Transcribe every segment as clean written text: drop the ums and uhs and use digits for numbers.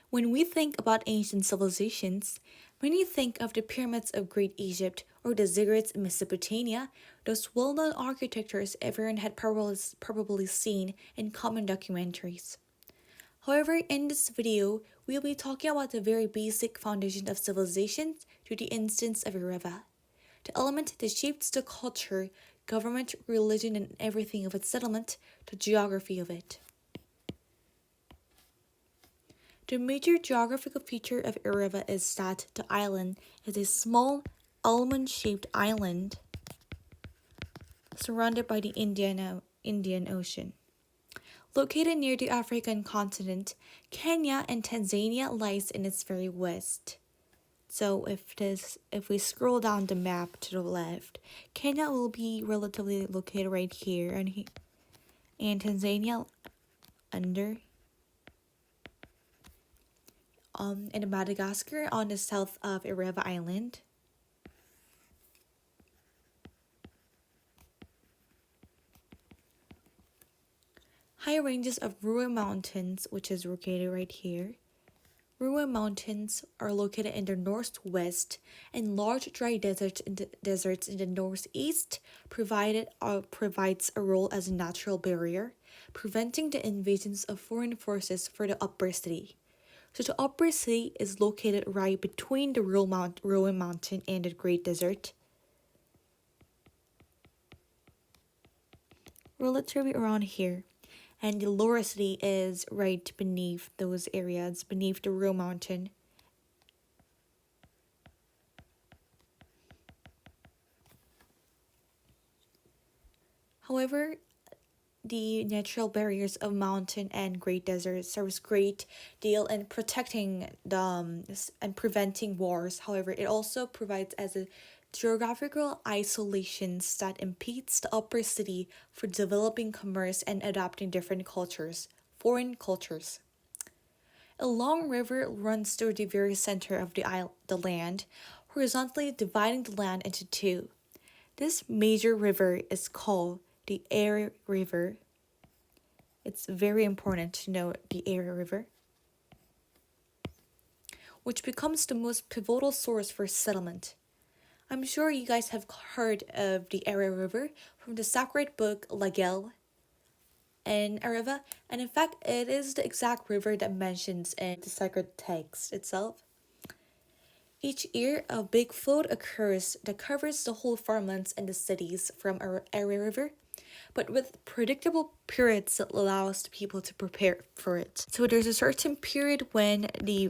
When we think about ancient civilizations, many think of the pyramids of Great Egypt or the ziggurats in Mesopotamia, those well-known architectures everyone had probably seen in common documentaries. However, in this video, we'll be talking about the very basic foundation of civilizations to the instance of Ireva, the element that shapes the culture, government, religion, and everything of its settlement, the geography of it. The major geographical feature of Ireva is that the island is a small, almond-shaped island surrounded by the Indian Ocean. Located near the African continent, Kenya and Tanzania lies in its very west. So if we scroll down the map to the left, Kenya will be relatively located right here and Tanzania under and Madagascar on the south of Ireva Island. High ranges of Ruwa Mountains, which is located right here. Ruwa Mountains are located in the northwest, and large dry deserts in the northeast provides a role as a natural barrier, preventing the invasions of foreign forces for the upper city. So the upper city is located right between the Ruwa Mountain and the Great Desert. Relatively around here. And the lower city is right beneath those areas, beneath the Ruwa Mountain. However, the natural barriers of mountain and great desert serves great deal in protecting and preventing wars. However, it also provides as a geographical isolations that impedes the upper city for developing commerce and adopting different cultures, foreign cultures. A long river runs through the very center of the land, horizontally dividing the land into two. This major river is called the Ireva River. It's very important to know the Ireva River, which becomes the most pivotal source for settlement. I'm sure you guys have heard of the Ireva River from the sacred book Lagel and Ireva, and in fact, it is the exact river that mentions in the sacred text itself. Each year, a big flood occurs that covers the whole farmlands and the cities from Ireva River, but with predictable periods that allows the people to prepare for it. So there's a certain period when the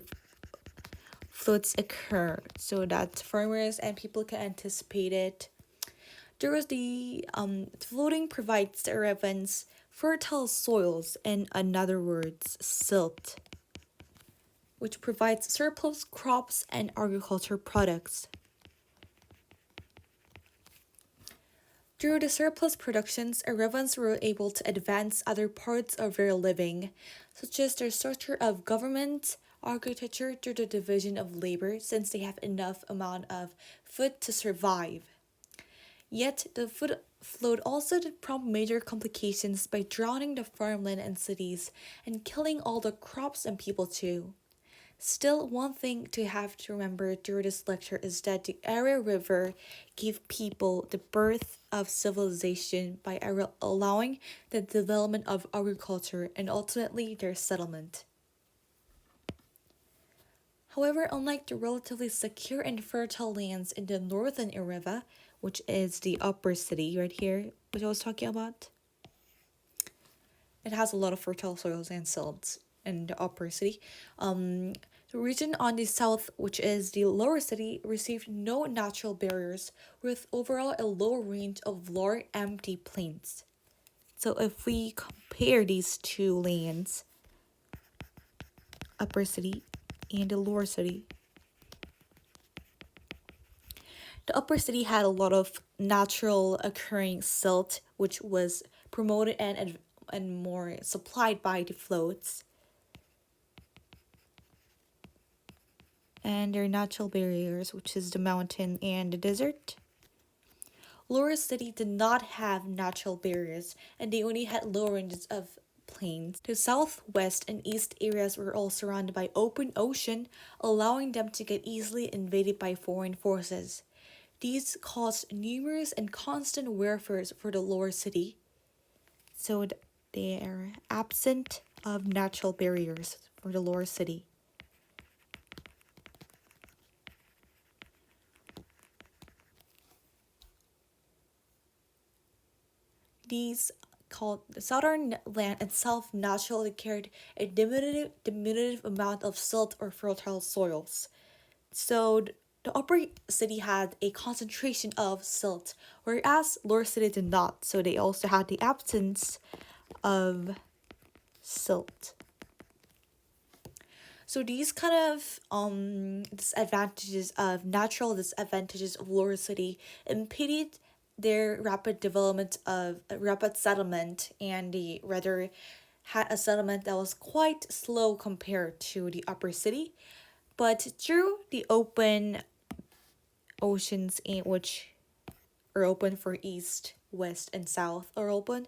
floods occur so that farmers and people can anticipate it. There is the flooding provides the Irevans fertile soils, in other words, silt, which provides surplus crops and agriculture products. Through the surplus productions, Irevans were able to advance other parts of their living, such as their structure of government, architecture through the division of labor, since they have enough amount of food to survive. Yet, the food flood also did prompt major complications by drowning the farmland and cities and killing all the crops and people too. Still, one thing to have to remember through this lecture is that the Ireva River gave people the birth of civilization by allowing the development of agriculture and ultimately their settlement. However, unlike the relatively secure and fertile lands in the northern Ireva, which is the upper city right here, which I was talking about, it has a lot of fertile soils and silts in the upper city. The region on the south, which is the lower city, received no natural barriers, with overall a low range of lower empty plains. So if we compare these two lands, upper city and the lower city, the upper city had a lot of natural occurring silt, which was promoted and more supplied by the floats. And their natural barriers, which is the mountain and the desert. Lower city did not have natural barriers, and they only had low ranges of plains. The southwest and east areas were all surrounded by open ocean, allowing them to get easily invaded by foreign forces. These caused numerous and constant warfares for the lower city. So they are absent of natural barriers for the lower city. These called the southern land itself naturally carried a diminutive amount of silt or fertile soils. So the upper city had a concentration of silt, whereas lower city did not. So they also had the absence of silt. So these kind of disadvantages of natural disadvantages of lower city impeded their rapid development of rapid settlement, and the rather had a settlement that was quite slow compared to the upper city. But through the open oceans, in which are open for east, west, and south are open,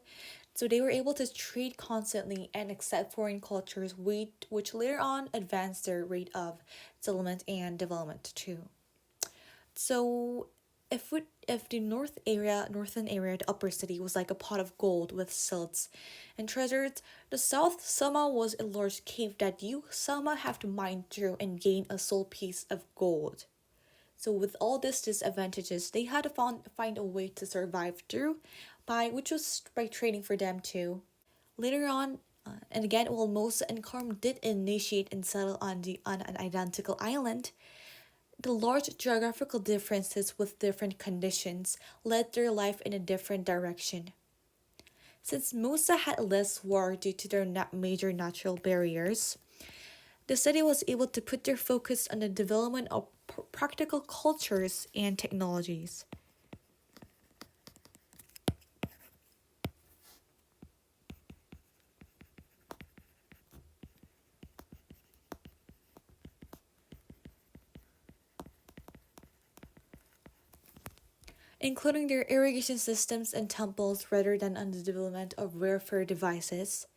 so they were able to trade constantly and accept foreign cultures, which later on advanced their rate of settlement and development too. So if the northern area, the upper city was like a pot of gold with silts and treasures, the south somehow was a large cave that you somehow have to mine through and gain a sole piece of gold. So with all these disadvantages, they had to find a way to survive through, which was by trading for them too. Later on, and again, while Moses and Karm did initiate and settle on an identical island, the large geographical differences with different conditions led their life in a different direction. Since Musa had less war due to their major natural barriers, the city was able to put their focus on the development of practical cultures and technologies. Including their irrigation systems and temples rather than on the development of warfare devices.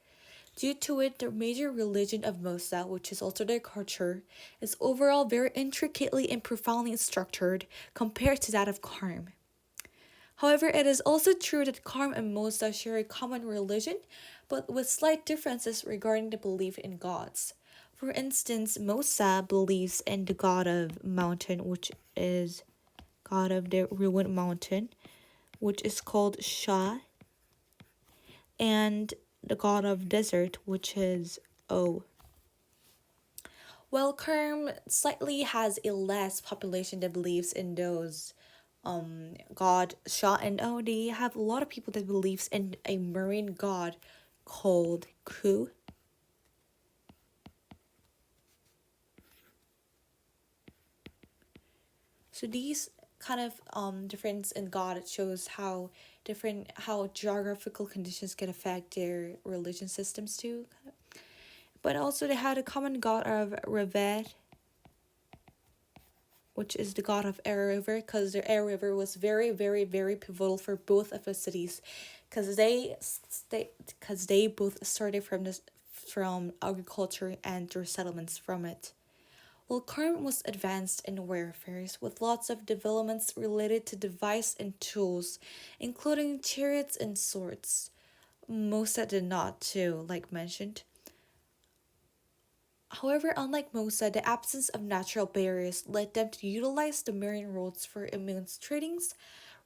Due to it, the major religion of Mosa, which is also their culture, is overall very intricately and profoundly structured compared to that of Karm. However, it is also true that Karm and Mosa share a common religion, but with slight differences regarding the belief in gods. For instance, Mosa believes in the god of mountain, which is god of the ruined mountain, which is called Shah, and the god of desert, which is O. While Kerm slightly has a less population that believes in those god Shah and O, they have a lot of people that believes in a marine god called Ku. So these kind of difference in God, it shows how geographical conditions can affect their religion systems too. But also they had a common god of Revet, which is the god of Air River, because the Air River was very, very, very pivotal for both of the cities, because they both started from agriculture and their settlements from it. While Karm was advanced in warfares, with lots of developments related to device and tools, including chariots and swords. Mosa did not too, like mentioned. However, unlike Mosa, the absence of natural barriers led them to utilize the marine roads for immense tradings,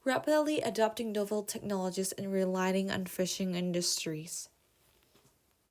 rapidly adopting novel technologies and relying on fishing industries.